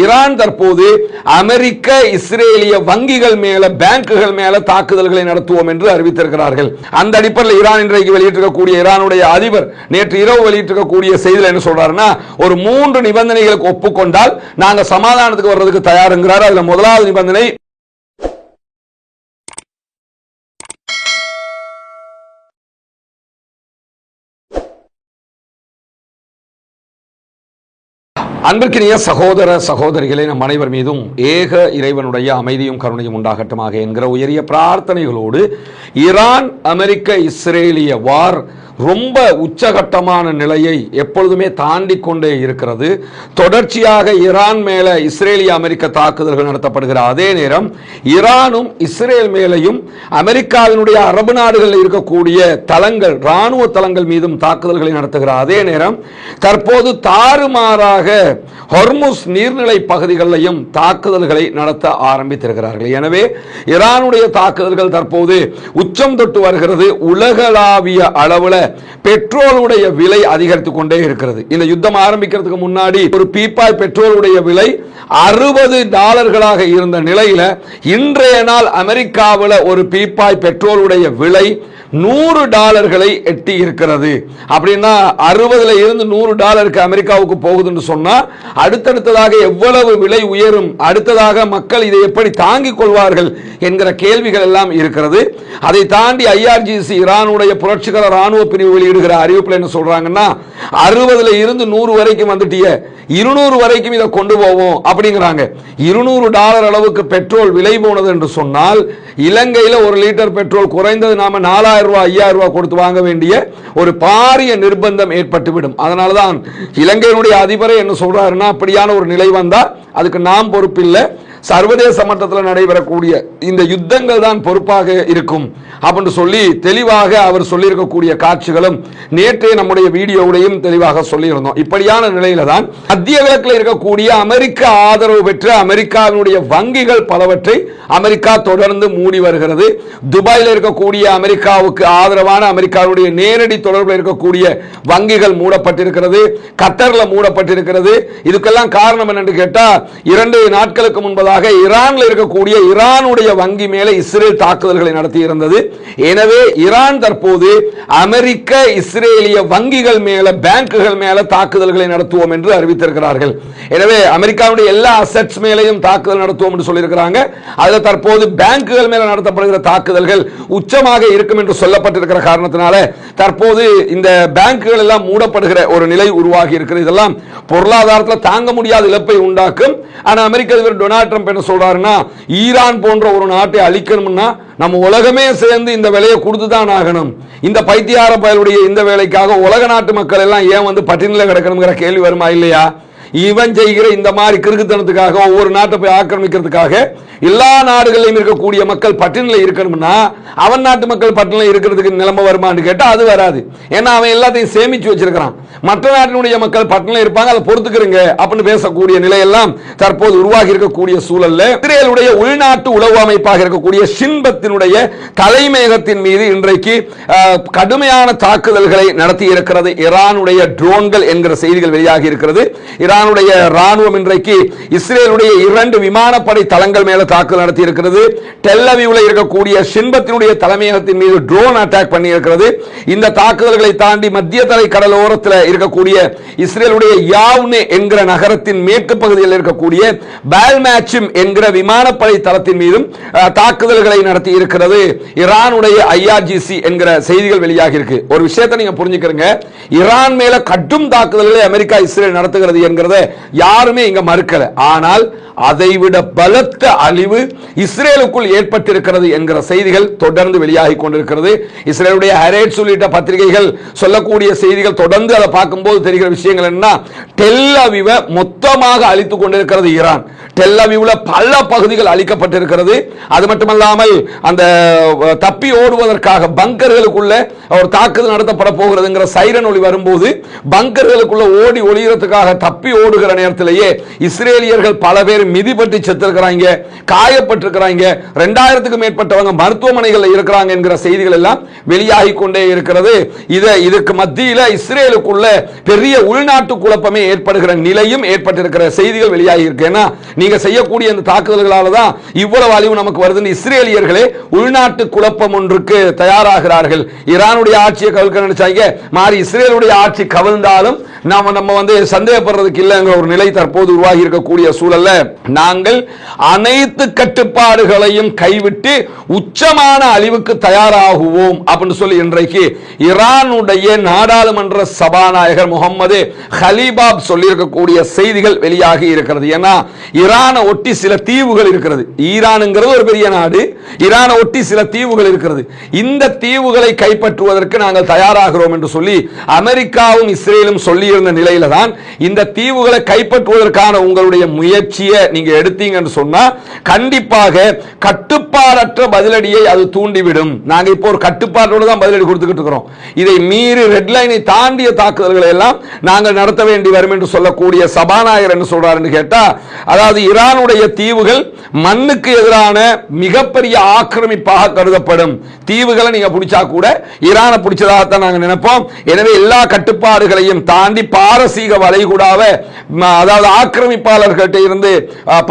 Iran தற்போது அமெரிக்க இஸ்ரேலிய வங்கிகள் மேல பேங்குகள் மேல தாக்குதல்களை நடத்துவோம் என்று அறிவித்திருக்கிறார்கள். அந்த அடிப்படையில் ஈரான் இன்றைக்கு வெளியிட்டிருக்கக்கூடிய ஈரானுடைய அதிபர் நேற்று இரவு வெளியிட்டிருக்கக்கூடிய செய்தியில் என்ன சொல்றாருன்னா, ஒரு 3 நிபந்தனைகளுக்கு ஒப்புக்கொண்டால் நாங்க சமாதானத்துக்கு வர்றதுக்கு தயாருங்கிறார். அதுல முதலாவது நிபந்தனை, அன்பிற்கினிய சகோதர சகோதரிகளை நம் அனைவர் மீதும் ஏக இறைவனுடைய அமைதியும் கருணையும் உண்டாகட்டுமாக என்கிற உயரிய பிரார்த்தனைகளோடு, ஈரான் அமெரிக்க இஸ்ரேலிய வார் ரொம்ப உச்சகட்டமான நிலையை எப்பொழுதுமே தாண்டி கொண்டே இருக்கிறது. தொடர்ச்சியாக ஈரான் மேல இஸ்ரேலிய அமெரிக்க தாக்குதல்கள் நடத்தப்படுகிற அதே நேரம் ஈரானும் இஸ்ரேல் மேலையும் அமெரிக்காவினுடைய அரபு நாடுகளில் இருக்கக்கூடிய தளங்கள், ராணுவ தளங்கள் மீதும் தாக்குதல்களை நடத்துகிற அதே நேரம் தற்போது தாறுமாறாக ஹொர்முஸ் நீர்நிலை பகுதிகளிலையும் தாக்குதல்களை நடத்த ஆரம்பித்திருக்கிறார்கள். எனவே ஈரானுடைய தாக்குதல்கள் தற்போது உச்சம் தொட்டு வருகிறது. உலகளாவிய அளவில் பெட்ரோலுடைய விலை அதிகரித்துக் கொண்டே இருக்கிறது. இந்த யுத்தம் ஆரம்பிக்கிறதுக்கு முன்னாடி ஒரு பீப்பாய் பெட்ரோலுடைய விலை $60 இருந்த நிலையில இன்றைய நாள் அமெரிக்காவில் ஒரு பீப்பாய் பெட்ரோலுடைய விலை $100 எட்டி இருக்கிறது. அப்படின்னா 60 இருந்து $100 அமெரிக்காவுக்கு போகுதுன்னு சொன்னா அடுத்தடுத்ததாக எவ்வளவு விலை உயரும், அடுத்ததாக மக்கள் இதை எப்படி தாங்கிக் கொள்வார்கள் என்கிற கேள்விகள் எல்லாம் இருக்கிறது. அதை தாண்டி IRGC ஈரானுடைய புரட்சிகர ராணுவ பிரிவு வெளியிடுகிற அறிவிப்பில் என்ன சொல்றாங்கன்னா, 60 இருந்து 100 வரைக்கும் வந்துட்டிய 200 வரைக்கும் இதை கொண்டு போவோம் அப்படிங்கிறாங்க. $200 அளவுக்கு பெட்ரோல் விலை போனது என்று சொன்னால் இலங்கையில் 1 லிட்டர் பெட்ரோல் குறைந்தது நாம $4000 $5000 கொடுத்து வாங்க வேண்டிய ஒரு பாரிய நிர்பந்தம் ஏற்பட்டுவிடும். அதனாலதான் இலங்கையினுடைய அதிபரை என்ன சொல்றாருன்னா, அப்படியான ஒரு நிலை வந்தா அதுக்கு நாம் பொறுப்பில்லை, சர்வதேச மட்டத்தில் நடைபெறக்கூடிய இந்த யுத்தங்கள் தான் பொறுப்பாக இருக்கும் அப்படின்னு சொல்லி தெளிவாக அவர் சொல்லியிருக்கக்கூடிய காட்சிகளும் நேற்றே நம்முடைய வீடியோவுடையும் தெளிவாக சொல்லியிருந்தோம். இப்படியான நிலையில தான் மத்திய கிழக்கில் இருக்கக்கூடிய அமெரிக்க ஆதரவு பெற்ற அமெரிக்காவினுடைய வங்கிகள் பலவற்றை அமெரிக்கா தொடர்ந்து மூடி வருகிறது. துபாயில் இருக்கக்கூடிய அமெரிக்காவுக்கு ஆதரவான அமெரிக்காவுடைய நேரடி தொடர்பில் இருக்கக்கூடிய வங்கிகள் மூடப்பட்டிருக்கிறது, கத்தர்ல மூடப்பட்டிருக்கிறது. இதுக்கெல்லாம் காரணம் என்னன்னு கேட்டா, 2 நாட்களுக்கு முன்பதாக ஈரான்ல இருக்கக்கூடிய ஈரானுடைய வங்கி மேலே இஸ்ரேல் தாக்குதல்களை நடத்தி இருந்தது. எனவே ஈரான் தற்போது அமெரிக்க இஸ்ரேலிய வங்கிகள் மேல பேங்குகள் மேல தாக்குதல்களை நடத்துவோம் என்று அறிவித்திருக்கிறார்கள். எனவே அமெரிக்காவுடைய எல்லா அசெட்ஸ் மேலையும் தாக்குதல் நடத்துவோம் என்று சொல்லியிருக்கிறாங்க. அதுல தற்போது பேங்குகள் மேல நடத்தப்படுகிற தாக்குதல்கள் உச்சமாக இருக்கும் என்று சொல்லப்பட்டிருக்கிற காரணத்தினால தற்போது இந்த பேங்குகள் எல்லாம் மூடப்படுகிற ஒரு நிலை உருவாகி இருக்கிறது. இதெல்லாம் பொருளாதாரத்தில் தாங்க முடியாத இழப்பை உண்டாக்கும். ஆனா அமெரிக்க அதிபர் டொனால்ட் ட்ரம்ப் என்ன சொல்றாருன்னா, ஈரான் போன்ற ஒரு நாட்டை அழிக்கணும்னா நம்ம உலகமே சேர்ந்து இந்த வேலையை கொடுத்துதான் ஆகணும். இந்த பைத்தியார பயலுடைய இந்த வேலைக்காக உலக நாட்டு மக்கள் எல்லாம் ஏன் வந்து பட்டினில கிடக்கணுங்கிற கேள்வி வருமா இல்லையா? இவன் செய்கிற இந்த மாதிரி கிறுக்குத்தனத்துக்காக ஒவ்வொரு நாட்டை போய் ஆக்கிரமிக்கிறதுக்காக எல்லா நாடுகளிலும் இருக்கக்கூடிய மக்கள் பட்டினில இருக்கணும்னா அவன் நாட்டு மக்கள் பட்டினில இருக்கிறதுக்கு நிலைமை வருமானு கேட்டா அது வராது. ஏன்னா அவன் எல்லாத்தையும் சேமிச்சு வச்சிருக்கிறான். மற்ற நாட்டினுடைய மக்கள் பட்டினில இருப்பாங்க, அதை பொறுத்துக்கிறங்க அப்படின்னு பேசக்கூடிய நிலையெல்லாம் தற்போது உருவாகி இருக்கக்கூடிய சூழல்ல இஸ்ரேலுடைய உள்நாட்டு உளவு அமைப்பாக இருக்கக்கூடிய ஷின்பத்தினுடைய தலைமையகத்தின் மீது இன்றைக்கு கடுமையான தாக்குதல்களை நடத்தி இருக்கிறது ஈரானுடைய ட்ரோன்கள் என்கிற செய்திகள் வெளியாகி இருக்கிறது. ஈரானுடைய ராணுவம் இன்றைக்கு இஸ்ரேலுடைய 2 விமானப்படை தளங்கள் மேல தாக்குதல் நடத்தி இருக்கிறது. டெல் அவீவ்ல இருக்கக்கூடிய ஷின்பத்தினுடைய தலைமையகத்தின் மீது ட்ரோன் அட்டாக் பண்ணி இருக்கிறது. இந்த தாக்குதல்களை தாண்டி மத்திய தரை கடலோரத்தில் இருக்கக்கூடிய இஸ்ரேலுடைய யாவ்னே என்கிற நகரத்தின் மேற்கு பகுதியில் இருக்கக்கூடிய பால்மேச்சிம் என்கிற விமானப்படை தளத்தின் மீதும் தாக்குதல்களை நடத்தி இருக்கிறது ஈரானுடைய IRGC என்கிற செய்திகள் வெளியாகி இருக்கு. ஒரு விஷயத்தை நீங்க புரிஞ்சுக்கிறீங்க, ஈரான் மேல கடும் தாக்குதல்களை அமெரிக்கா இஸ்ரேல் நடத்துகிறது என்கிறத யாருமே இங்க மறுக்கல. ஆனால் அதைவிட பலத்த அழிவு இஸ்ரேலுக்குள் ஏற்பட்டிருக்கிறது என்கிற செய்திகள் தொடர்ந்து வெளியாகி கொண்டிருக்கிறது. இஸ்ரேலுடைய ஹரேட்ஸ் உள்ளிட்ட பத்திரிகைகள் சொல்லக்கூடிய செய்திகள் தொடர்ந்து அதை பார்க்கும்போது தெரிகிற விஷயங்கள் என்ன, டெல் அவீவை மொத்தமாக அழித்துக் கொண்டிருக்கிறது ஈரான். டெல் அவீவ்ல பல பகுதிகள் அழிக்கப்பட்டிருக்கிறது. அது மட்டுமல்லாமல் அந்த தப்பி ஓடுவதற்காக பங்கர்களுக்குள்ள ஒரு தாக்குதல் நடத்தப்பட போகிறதுங்கிற சைரன் ஒளி வரும்போது பங்கர்களுக்குள்ள ஓடி ஒளியறதுக்காக தப்பி ஓடுகிற நேரத்திலேயே இஸ்ரேலியர்கள் பல பேர் மிதிப்பட்டு செத்திருக்கிறாங்க, காயப்பட்டிருக்கிறாங்க, 2000க்கும் மேற்பட்டவங்க மருத்துவமனைகளில் இருக்கிறாங்க என்கிற செய்திகள் எல்லாம் வெளியாகி கொண்டே இருக்கிறது. இதுக்கு மத்தியில் இஸ்ரேலுக்குள்ள பெரிய உள்நாட்டு குழப்பமே ஏற்படுகிற நிலையும் ஏற்பட்டிருக்கிற செய்திகள் வெளியாகி இருக்கு. ஏன்னா நீங்க செய்யக்கூடிய இந்த தாக்குதல்களால தான் இவ்வளவு அழிவு நமக்கு வருதுன்னு இஸ்ரேலியர்களே உள்நாட்டு குழப்பம் ஒன்றுக்கு தயாராகிறார்கள். ஈரானுடைய ஆட்சியை கவிழ்க்க நினைச்சாங்க, மாறி இஸ்ரேலுடைய ஆட்சி கவிழ்ந்தாலும் நம்ம வந்து சந்தேகப்படுறதுக்கு இல்லைங்கிற ஒரு நிலை தற்போது உருவாகி இருக்கக்கூடிய சூழல்ல நாங்கள் அனைத்து கட்டுப்பாடுகளையும் கைவிட்டு உச்சமான அழிவுக்கு தயாராகுவோம் அப்படின்னு சொல்லி இன்றைக்கு ஈரானுடைய நாடாளுமன்ற சபாநாயகர் முகமது ஹலீபாப் சொல்லியிருக்கக்கூடிய செய்திகள் வெளியாகி இருக்கிறது. ஏன்னா ஈரானை ஒட்டி சில தீவுகள் இருக்கிறது. ஈரானுங்கிறது ஒரு பெரிய நாடு, ஈரானை ஒட்டி சில தீவுகள் இருக்கிறது. இந்த தீவுகளை கைப்பற்றுவதற்கு நாங்கள் தயாராகிறோம் என்று சொல்லி அமெரிக்காவும் இஸ்ரேலும் சொல்லி இருந்த நிலையில தான் இந்த தீவுகளை கைப்பற்றுவதற்கான உங்களுடைய முயற்சியை நீங்க எடுத்தீங்கன்னு சொன்னா கண்டிப்பாக கட்டுப்பாடற்ற பதிலடியை அது தூண்டிவிடும். நாங்க இப்போ ஒரு கட்டுப்பாட்டோடு தான் பதிலடி கொடுத்துக்கிட்டு இருக்கிறோம். இதை மீறி ரெட் லைனை தாண்டிய தாக்குதல்களை எல்லாம் நாங்கள் நடத்த வேண்டி வரும் என்று சொல்லக்கூடிய சபாநாயகர் என்ன சொல்றாருன்னு கேட்டா, அதாவது ஈரானுடைய தீவுகள் மண்ணுக்கு எதிரான மிகப்பெரிய ஆக்கிரமிப்பாக கருதப்படும். தீவுகளை நீங்க பிடிச்சா கூட ஈரானை பிடிச்சதாகத்தான் நாங்கள் நினைப்போம். எனவே எல்லா கட்டுப்பாடுகளையும் தாண்டி பாரசீக வளைகுடாவை அதாவது ஆக்கிரமிப்பாளர்கிட்ட இருந்து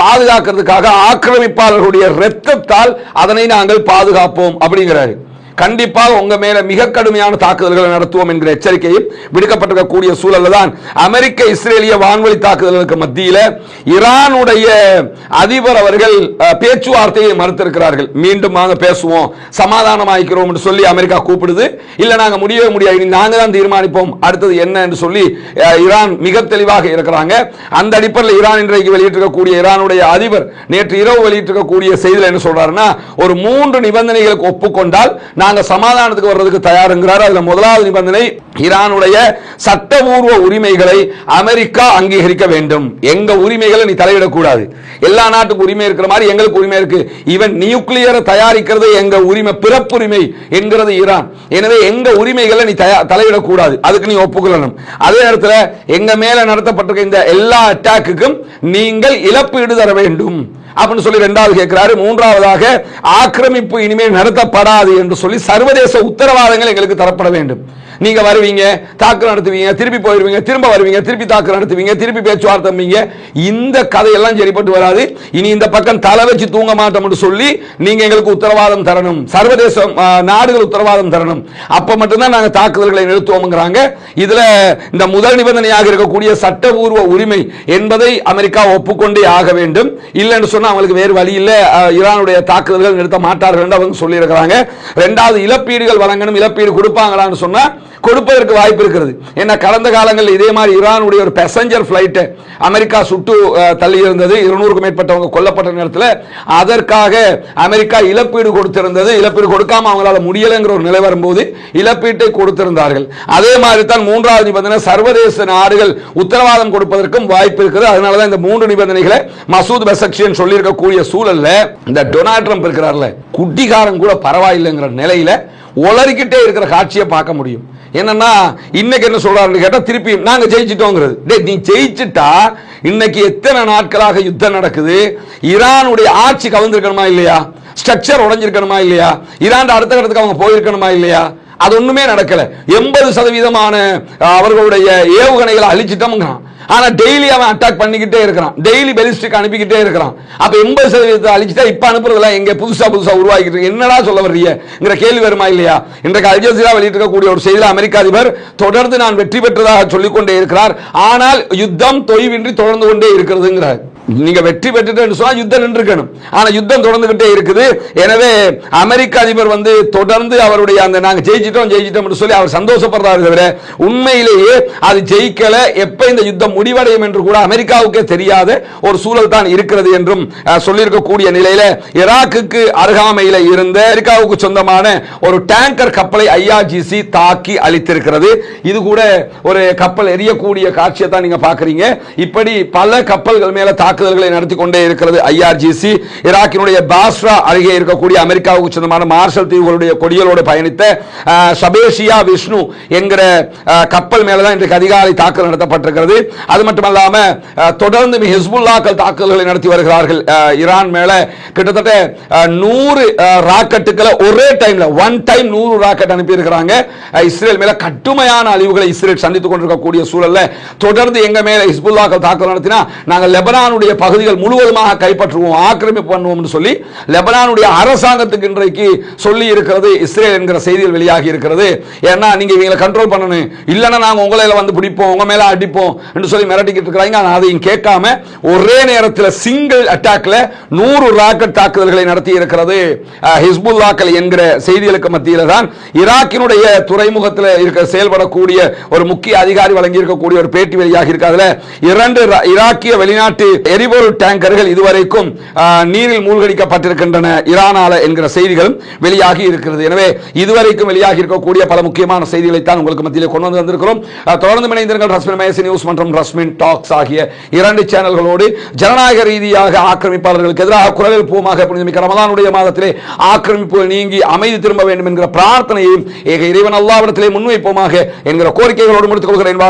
பாதுகாக்கிறதுக்காக ஆக்கிரமிப்பாளர்களுடைய இரத்தத்தால் அதனை நாங்கள் பாதுகாப்போம் அப்படிங்கிறாரு. கண்டிப்பாக உங்க மேல மிக கடுமையான தாக்குதல்களை நடத்துவோம் என்கிற எச்சரிக்கையும் விடுக்கப்பட்டிருக்கக்கூடிய சூழல்ல தான் அமெரிக்க இஸ்ரேலிய வான்வழி தாக்குதல்களுக்கு மத்தியில் ஈரானுடைய அதிபர் அவர்கள் பேச்சுவார்த்தையை மறுத்திருக்கிறார்கள். மீண்டும் நாங்க பேசுவோம், சமாதானமாக்கிறோம் என்று சொல்லி அமெரிக்கா கூப்பிடுது. இல்ல நாங்க முடியவே முடியாது, நாங்க தான் தீர்மானிப்போம் அடுத்தது என்ன என்று சொல்லி ஈரான் மிக தெளிவாக இருக்கிறாங்க. அந்த அடிப்படையில் ஈரான் இன்றைக்கு வெளியிட்டிருக்கக்கூடிய ஈரானுடைய அதிபர் நேற்று இரவு வெளியிட்டிருக்கக்கூடிய செய்தியில் என்ன சொல்றாருன்னா, ஒரு 3 நிபந்தனைகளுக்கு ஒப்புக்கொண்டால் நாங்க சமாதானத்துக்கு வர்றதுக்கு தயாருங்கிறார். அதுல முதலாவது நிபந்தனை, ஈரானுடைய சட்டபூர்வ உரிமைகளை அமெரிக்கா அங்கீகரிக்க வேண்டும். எங்க உரிமைகளை நீ தலையிடக்கூடாது. எல்லா நாட்டுக்கு உரிமை இருக்கிற மாதிரி எங்களுக்கு உரிமை இருக்கு. ஈவன் நியூக்ளியரை தயாரிக்கிறது எங்க உரிமை, பிறப்புரிமை என்கிறது ஈரான். எனவே எங்க உரிமைகளை நீ தலையிடக்கூடாது, அதுக்கு நீ ஒப்புக்கொள்ளணும். அதே நேரத்தில் எங்க மேல நடத்தப்பட்டிருக்க இந்த எல்லா அட்டாக்குக்கும் நீங்கள் இழப்பீடு தர வேண்டும் அப்படின்னு சொல்லி இரண்டாவது கேட்கிறாரு. மூன்றாவதாக ஆக்கிரமிப்பு இனிமேல் நடத்தப்படாது என்று சொல்லி சர்வதேச உத்தரவாதங்கள் எங்களுக்கு தரப்பட வேண்டும். நீங்க வருவீங்க, தாக்கு நடத்துவீங்க, திருப்பி போயிருவீங்க, திரும்ப வருவீங்க, திருப்பி தாக்கு நடத்துவீங்க, திருப்பி பேச்சுவார்த்தை, இந்த கதையெல்லாம் சரிப்பட்டு வராது. இனி இந்த பக்கம் தலை வச்சு தூங்க மாட்டோம் என்று சொல்லி நீங்க எங்களுக்கு உத்தரவாதம் தரணும், சர்வதேச நாடுகள் உத்தரவாதம் தரணும். அப்ப மட்டும்தான் நாங்க தாக்குதல்களை நிறுத்துவோம்ங்கிறாங்க. இதுல இந்த முதல் நிபந்தனையாக இருக்கக்கூடிய சட்டபூர்வ உரிமை என்பதை அமெரிக்கா ஒப்புக்கொண்டே ஆக வேண்டும். இல்லைன்னு சொன்னா அவங்களுக்கு வேறு வழி இல்லை, ஈரானுடைய தாக்குதல்கள் நிறுத்த மாட்டார்கள் என்று அவங்க சொல்லி இருக்கிறாங்க. இரண்டாவது, இழப்பீடுகள் வழங்கணும். இழப்பீடு கொடுப்பாங்களான்னு சொன்னா கொடுப்பதற்கு வாய்ப்பு இருக்கிறது. ஏன்னா கடந்த காலங்களில் இதே மாதிரி ஈரானுடைய ஒரு பேசஞ்சர் பிளைட் அமெரிக்கா சுட்டு தள்ளி இருந்தது, 200க்கும் மேற்பட்டவங்க கொல்லப்பட்ட நேரத்தில் அதற்காக அமெரிக்கா இழப்பீடு கொடுத்திருந்தது. இழப்பீடு கொடுக்காம அவங்களால முடியலைங்கிற ஒரு நிலை வரும்போது இழப்பீட்டை கொடுத்திருந்தார்கள். அதே மாதிரி தான் மூன்றாவது நிபந்தனை, சர்வதேச நாடுகள் உத்தரவாதம் கொடுப்பதற்கும் வாய்ப்பு இருக்கிறது. அதனாலதான் இந்த 3 நிபந்தனைகளை மசூத் பெசக்ஷியன் சொல்லி இருக்கக்கூடிய சூழல்ல இந்த டொனால்ட் ட்ரம்ப் இருக்கிறார்ல, குட்டிகாரன் கூட பரவாயில்லைங்கிற நிலையில ஒளறிக்கிட்டே இருக்கிற காட்சியை பார்க்க முடியும். என்னன்னா இன்னைக்கு என்ன சொல்றாருன்னு கேட்டா, திருப்பி நாங்க ஜெயிச்சிட்டோங்கிறது. நீ ஜெயிச்சுட்டா இன்னைக்கு எத்தனை நாட்களாக யுத்தம் நடக்குது, ஈரானுடைய ஆட்சி கவர்ந்திருக்கணுமா இல்லையா, ஸ்ட்ரக்சர் உடைஞ்சிருக்கணுமா இல்லையா, ஈரான் அடுத்த கட்டத்துக்கு அவங்க போயிருக்கணுமா இல்லையா, அது ஒண்ணுமே நடக்கல. 80% அவர்களுடைய ஏவுகணைகளை அழிச்சிட்டோம். ஆனா டெய்லி அவன் அட்டாக் பண்ணிக்கிட்டே இருக்கிறான், டெய்லி பெலிஸ்டிக் அனுப்பிக்கிட்டே இருக்கிறான். அப்ப 80% அழிச்சிட்டா இப்ப அனுப்புறதுலாம் எங்க புதுசா உருவாக்கிட்டு என்னடா சொல்ல வர்றீங்கிற கேள்வி வருமா இல்லையா? இன்றைக்கு அல் ஜஸீரா வெளியிட்டிருக்கக்கூடிய ஒரு செய்தியில் அமெரிக்க அதிபர் தொடர்ந்து நான் வெற்றி பெற்றதாக சொல்லிக்கொண்டே இருக்கிறார், ஆனால் யுத்தம் தொய்வின்றி தொடர்ந்து கொண்டே இருக்கிறதுங்கிறார். நீங்க வெற்றி பெற்றுட்டு சொன்னா யுத்தம் நின்றுக்கணும், ஆனா யுத்தம் தொடர்ந்துகிட்டே இருக்குது. எனவே அமெரிக்க அதிபர் தொடர்ந்து அவருடைய அந்த நாங்க ஜெயிச்சிட்டோம் சொல்லி அவர் சந்தோஷப்படுறாரு தவிர உண்மையிலேயே அது ஜெயிக்கல, எப்ப இந்த யுத்தம் முடிவடையும் என்று கூட அமெரிக்காவுக்கே தெரியாத ஒரு சூழல் தான் இருக்கிறது என்றும் சொல்லியிருக்கக்கூடிய நிலையில ஈராக்குக்கு அருகாமையில் இருந்த அமெரிக்காவுக்கு சொந்தமான ஒரு டேங்கர் கப்பலை IRGC தாக்கி அழித்திருக்கிறது. இது கூட ஒரு கப்பல் எரியக்கூடிய காட்சியை தான் நீங்க பாக்குறீங்க. இப்படி பல கப்பல்கள் மேல தாக்குதல் தாக்குதல்களை நடத்தி கொண்டே இருக்கிறது IRGC. ஈராக்கினுடைய பாஸ்ரா அருகே இருக்கக்கூடிய அமெரிக்காவுக்கு சொந்தமான மார்ஷல் தீவுகளுடைய கொடிகளோடு பயணித்த ஷபேஷியா விஷ்ணு என்கிற கப்பல் மேலதான் இன்றைக்கு அதிகாலை தாக்குதல் நடத்தப்பட்டிருக்கிறது. அது மட்டுமல்லாம தொடர்ந்து ஹிஸ்புல்லாக்கள் தாக்குதல்களை நடத்தி வருகிறார்கள். ஈரான் மேல கிட்டத்தட்ட 100 ராக்கெட்டுகளை ஒரே டைம்ல ஒன் டைம் 100 ராக்கெட் அனுப்பி இருக்கிறாங்க. இஸ்ரேல் மேல கடுமையான அழிவுகளை இஸ்ரேல் சந்தித்துக் கொண்டிருக்கக்கூடிய சூழல்ல தொடர்ந்து எங்க மேல ஹிஸ்புல்லாக்கள் தாக்குதல் நடத்தினா நாங்கள் லெபனானுடைய பகுதிகள் முழுவதுமாக கைப்பற்றுவோம், ஆக்கிரமிப்பு பண்ணுவோம் என்று சொல்லி லெபனானுடைய அரசாங்கத்துக்கு இன்றைக்கு சொல்லி இருக்கிறது இஸ்ரேல் என்கிற செய்திகள் வெளியாகி இருக்கிறது. ஏன்னா நீங்க இவங்களை கண்ட்ரோல் பண்ணணும், இல்லைன்னா நாங்க உங்களை வந்து பிடிப்போம், உங்க மேல அடிப்போம் என்று சொல்லி மிரட்டிக்கிட்டு இருக்கிறாங்க. அதையும் கேட்காம ஒரே நேரத்தில் சிங்கிள் அட்டாக்ல 100 ராக்கெட் தாக்குதல்களை நடத்தி இருக்கிறது ஹிஸ்புல்லாக்கள் என்கிற செய்திகளுக்கு மத்தியில் தான் ஈராக்கினுடைய துறைமுகத்தில் இருக்க செயல்படக்கூடிய ஒரு முக்கிய அதிகாரி வழங்கி இருக்கக்கூடிய ஒரு பேட்டி வெளியாகி இருக்கிறதுல 2 ஈராக்கிய வெளிநாட்டு எரிபொருள் டேங்கர்கள் இதுவரைக்கும் நீரில் மூழ்கடிக்கப்பட்டிருக்கின்றன ஈரானால என்கிற செய்திகளும் வெளியாகி இருக்கிறது. எனவே இதுவரைக்கும் வெளியாகி இருக்கக்கூடிய பல முக்கியமான செய்திகளை தான் உங்களுக்கு மத்தியிலே கொண்டு வந்து வந்திருக்கிறோம். தொடர்ந்து இணைந்திருங்கள். ரஸ்மின் மேசி நியூஸ் மற்றும் ரஸ்மின் டாக்ஸ் ஆகிய 2 சேனல்களோடு ஜனநாயக ரீதியாக ஆக்கிரமிப்பாளர்களுக்கு எதிராக குரல் எழுப்புவோமாக. புனிதமிக்க ரமலானுடைய மாதத்திலே ஆக்கிரமிப்புகள் நீங்கி அமைதி திரும்ப வேண்டும் என்கிற பிரார்த்தனையையும் ஏக இறைவன் அல்லாஹ்விடத்திலே முன்வைப்போமாக என்கிற கோரிக்கைகளோடு முடித்துக் கொள்கிறேன்.